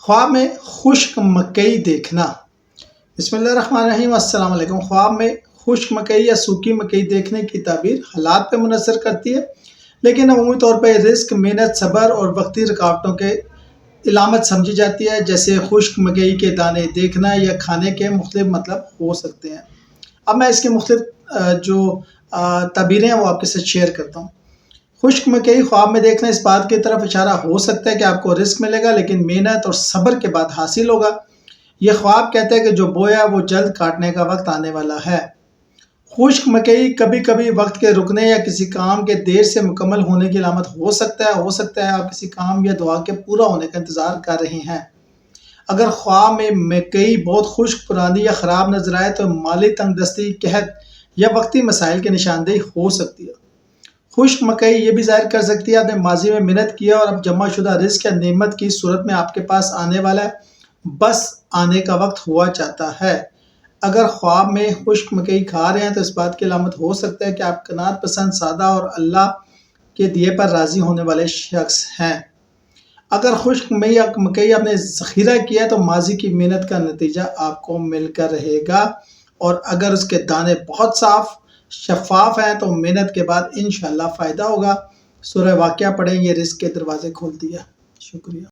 خواب میں خشک مکئی دیکھنا۔ بسم اللہ الرحمن الرحیم، السلام علیکم۔ خواب میں خشک مکئی یا سوکھی مکئی دیکھنے کی تعبیر حالات پہ منحصر کرتی ہے، لیکن عمومی طور پر رزق، محنت، صبر اور وقتی رکاوٹوں کے علامت سمجھی جاتی ہے۔ جیسے خشک مکئی کے دانے دیکھنا یا کھانے کے مختلف مطلب ہو سکتے ہیں۔ اب میں اس کے مختلف تعبیریں ہیں وہ آپ کے ساتھ شیئر کرتا ہوں۔ خشک مکئی خواب میں دیکھنا اس بات کی طرف اشارہ ہو سکتا ہے کہ آپ کو رزق ملے گا، لیکن محنت اور صبر کے بعد حاصل ہوگا۔ یہ خواب کہتا ہے کہ جو بویا وہ جلد کاٹنے کا وقت آنے والا ہے۔ خشک مکئی کبھی کبھی وقت کے رکنے یا کسی کام کے دیر سے مکمل ہونے کی علامت ہو سکتا ہے آپ کسی کام یا دعا کے پورا ہونے کا انتظار کر رہے ہیں۔ اگر خواب میں مکئی بہت خشک، پرانی یا خراب نظر آئے تو مالی تنگ دستی، قحط یا وقتی مسائل کی نشاندہی ہو سکتی ہے۔ خشک مکئی یہ بھی ظاہر کر سکتی ہے آپ نے ماضی میں محنت کیا اور اب جمع شدہ رزق یا نعمت کی صورت میں آپ کے پاس آنے والا ہے، بس آنے کا وقت ہوا چاہتا ہے۔ اگر خواب میں خشک مکئی کھا رہے ہیں تو اس بات کی علامت ہو سکتا ہے کہ آپ قناعت پسند، سادہ اور اللہ کے دیے پر راضی ہونے والے شخص ہیں۔ اگر خشک مکئی آپ نے ذخیرہ کیا ہے تو ماضی کی محنت کا نتیجہ آپ کو مل کر رہے گا، اور اگر اس کے دانے بہت شفاف ہیں تو محنت کے بعد انشاءاللہ فائدہ ہوگا۔ سورہ واقعہ پڑھیں، یہ رزق کے دروازے کھولتی ہے۔ شکریہ۔